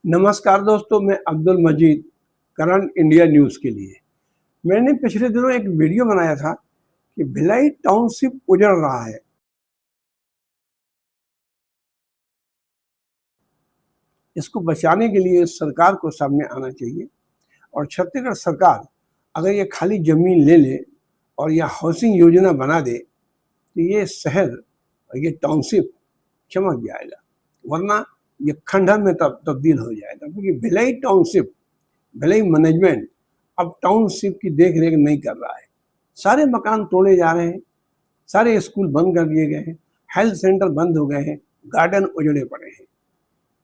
नमस्कार दोस्तों, मैं अब्दुल मजीद करंट इंडिया न्यूज़ के लिए। मैंने पिछले दिनों एक वीडियो बनाया था कि भिलाई टाउनशिप उजड़ रहा है। इसको बचाने के लिए सरकार को सामने आना चाहिए और छत्तीसगढ़ सरकार अगर ये खाली ज़मीन ले ले और यह हाउसिंग योजना बना दे तो ये शहर और ये टाउनशिप चमक जाएगा, वरना ये खंडहर में तब्दील हो जाएगा। क्योंकि भिलाई टाउनशिप, भिलाई मैनेजमेंट अब टाउनशिप की देख रेख नहीं कर रहा है। सारे मकान तोड़े जा रहे हैं, सारे स्कूल बंद कर दिए गए हैं, हेल्थ सेंटर बंद हो गए हैं, गार्डन उजड़े पड़े हैं।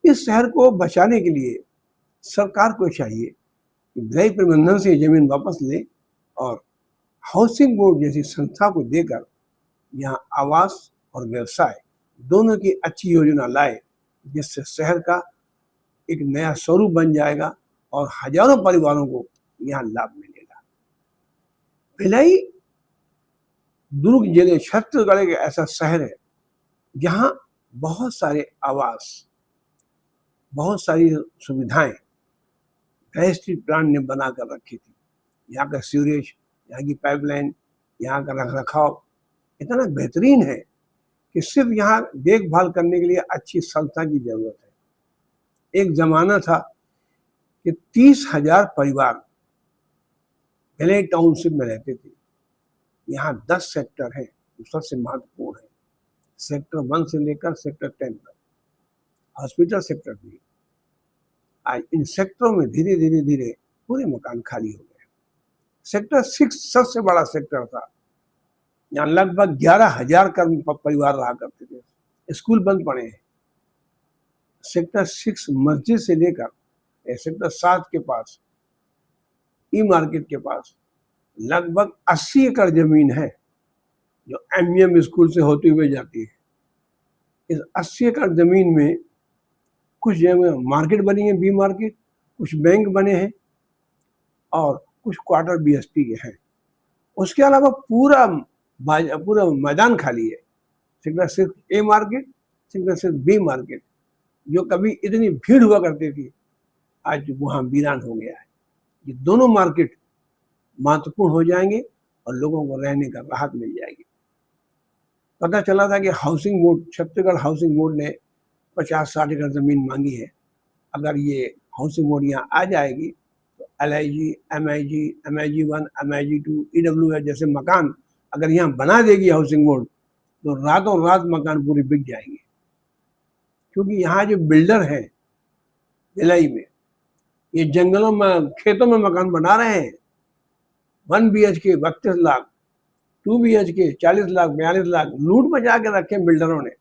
इस शहर को बचाने के लिए सरकार को चाहिए कि भिलाई प्रबंधन से जमीन वापस ले और हाउसिंग बोर्ड जैसी संस्था को देकर यहाँ आवास और व्यवसाय दोनों की अच्छी योजना लाए, जिससे शहर का एक नया स्वरूप बन जाएगा और हजारों परिवारों को यहाँ लाभ मिलेगा। भिलाई दुर्ग जिले छत्तीसगढ़ एक ऐसा शहर है जहाँ बहुत सारे आवास, बहुत सारी सुविधाएं गैस प्लांट ने बनाकर रखी थी। यहाँ का सीवरेज, यहाँ की पाइपलाइन, यहाँ का रख रखाव इतना बेहतरीन है कि सिर्फ यहाँ देखभाल करने के लिए अच्छी संस्था की जरूरत है। एक जमाना था कि 30,000 परिवार भिलाई टाउनशिप में रहते थे। यहाँ 10 सेक्टर है जो सबसे महत्वपूर्ण है। सेक्टर 1 से लेकर सेक्टर 10 तक, हॉस्पिटल सेक्टर भी। आज इन सेक्टरों में धीरे धीरे पूरे मकान खाली हो गए। सेक्टर 6 सबसे बड़ा सेक्टर था, यहाँ लगभग 11,000 परिवार रहा करते थे। स्कूल बंद पड़े हैं। सेक्टर 6 मस्जिद से लेकर सेक्टर 7 के पास, ई मार्केट के पास लगभग 80 एकड़ जमीन है जो एमईएम स्कूल से होते हुए जाती है। इस 80 एकड़ जमीन में कुछ जगह मार्केट बनी है, बी मार्केट, कुछ बैंक बने हैं और कुछ क्वार्टर बीएसपी के हैं। उसके अलावा पूरा मैदान खाली है। सेक्टर सिर्फ ए मार्केट, सेक्टर सिर्फ बी मार्केट, जो कभी इतनी भीड़ हुआ करती थी, आज वहाँ वीरान हो गया है। ये दोनों मार्केट महत्वपूर्ण हो जाएंगे और लोगों को रहने का राहत मिल जाएगी। पता चला था कि housing board, Chhattisgarh housing board ने 50-60 एकड़ जमीन मांगी है। अगर ये हाउसिंग बोर्ड यहाँ आ जाएगी तो LIG, MIG, MIG 1, MIG 2, EWS जैसे मकान अगर यहाँ बना देगी हाउसिंग बोर्ड तो रातों रात मकान पूरे बिक जाएंगे। क्योंकि यहाँ जो बिल्डर हैं भिलाई में, ये जंगलों में, खेतों में मकान बना रहे हैं। 1 BHK 32 लाख, 2 BHK 40 लाख, 42 लाख लूट मचा के रखे बिल्डरों ने।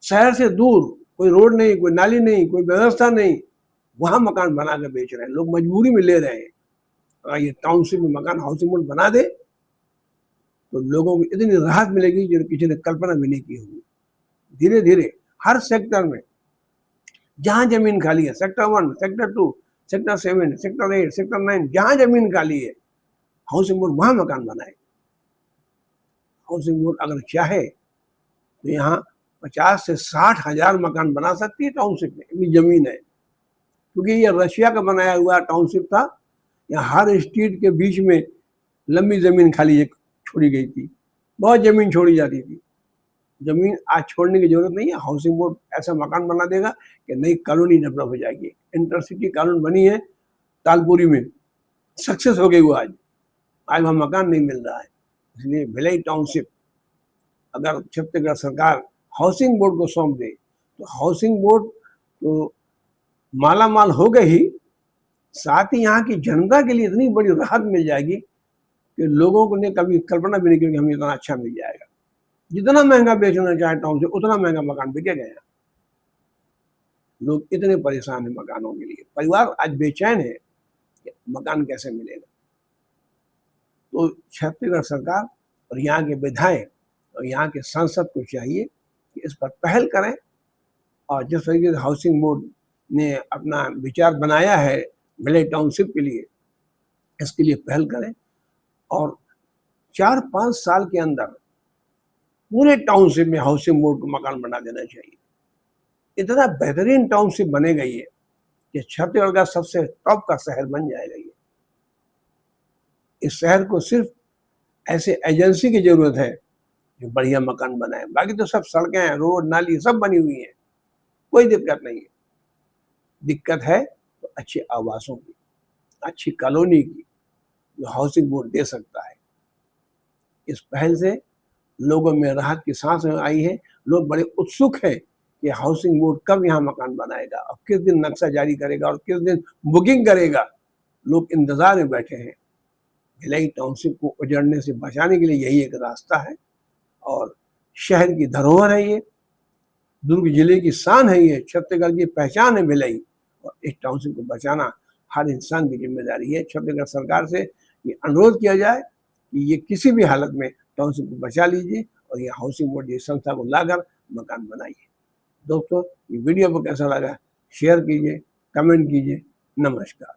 शहर से दूर, कोई रोड नहीं, कोई नाली नहीं, कोई व्यवस्था नहीं, वहां मकान बना कर बेच रहे हैं। लोग मजबूरी में ले रहे हैं। अगर ये टाउनशिप में मकान हाउसिंग बोर्ड बना दे तो लोगों को इतनी राहत मिलेगी जो किसी ने कल्पना भी नहीं की होगी। धीरे धीरे हर सेक्टर में जहां जमीन खाली है, sector 1, sector 2, sector 7, sector 8, sector 9, जहां जमीन खाली है, हाउसिंग बोर्ड वहां मकान बनाए। हाउसिंग बोर्ड अगर चाहे तो यहाँ 50 से 60 हजार मकान बना सकती है टाउनशिप में, इतनी जमीन है। क्योंकि ये रशिया का बनाया हुआ टाउनशिप था। यहाँ हर स्ट्रीट के बीच में लंबी जमीन खाली छोड़ी गई थी, बहुत जमीन छोड़ी जाती थी। जमीन आज छोड़ने की जरूरत नहीं है। हाउसिंग बोर्ड ऐसा मकान बना देगा कि नई कॉलोनी डेवलप हो जाएगी। इंटरसिटी कॉलोनी बनी है तालपुरी में, सक्सेस हो गई वो। आज वहाँ मकान नहीं मिल रहा है। इसलिए भिलाई टाउनशिप अगर छत्तीसगढ़ सरकार हाउसिंग बोर्ड को सौंप दे तो हाउसिंग बोर्ड तो माला माल हो गई ही, साथ ही यहाँ की जनता के लिए इतनी बड़ी राहत मिल जाएगी कि लोगों को ने कभी कल्पना भी नहीं की कि हमें इतना अच्छा मिल जाएगा। जितना महंगा बेचना चाहे टाउनशिप, उतना महंगा मकान बिकेगा। लोग इतने परेशान हैं मकानों के लिए, परिवार आज बेचैन है कि मकान कैसे मिलेगा। तो छत्तीसगढ़ सरकार और यहाँ के विधायक और यहाँ के सांसद को चाहिए कि इस पर पहल करें और जिस तरीके से हाउसिंग बोर्ड ने अपना विचार बनाया है भिलाई टाउनशिप के लिए, इसके लिए पहल करें और 4-5 साल के अंदर पूरे टाउनशिप में हाउसिंग बोर्ड को मकान बना देना चाहिए। इतना बेहतरीन टाउनशिप बनेगा ये कि छत्तीसगढ़ का सबसे टॉप का शहर बन जाएगा ये। इस शहर को सिर्फ ऐसे एजेंसी की जरूरत है जो बढ़िया मकान बनाए, बाकी तो सब सड़कें, रोड, नाली सब बनी हुई हैं, कोई दिक्कत नहीं है। दिक्कत है तो अच्छे आवासों की, अच्छी कॉलोनी की, जो हाउसिंग बोर्ड दे सकता है। इस पहल से लोगों में राहत की सांस आई है। लोग बड़े उत्सुक हैं कि हाउसिंग बोर्ड कब यहाँ मकान बनाएगा और किस दिन नक्शा जारी करेगा और किस दिन बुकिंग करेगा। लोग इंतजार में बैठे हैं। भिलाई टाउनशिप को उजड़ने से बचाने के लिए यही एक रास्ता है और शहर की धरोहर है ये, दुर्ग जिले की शान है ये, छत्तीसगढ़ की पहचान है भिलाई, और इस टाउनशिप को बचाना हर इंसान की जिम्मेदारी है। छत्तीसगढ़ सरकार से ये अनुरोध किया जाए कि ये किसी भी हालत में टाउनशिप को बचा लीजिए और ये हाउसिंग बोर्ड ये संस्था को लाकर मकान बनाइए। दोस्तों, ये वीडियो को कैसा लगा शेयर कीजिए, कमेंट कीजिए। नमस्कार।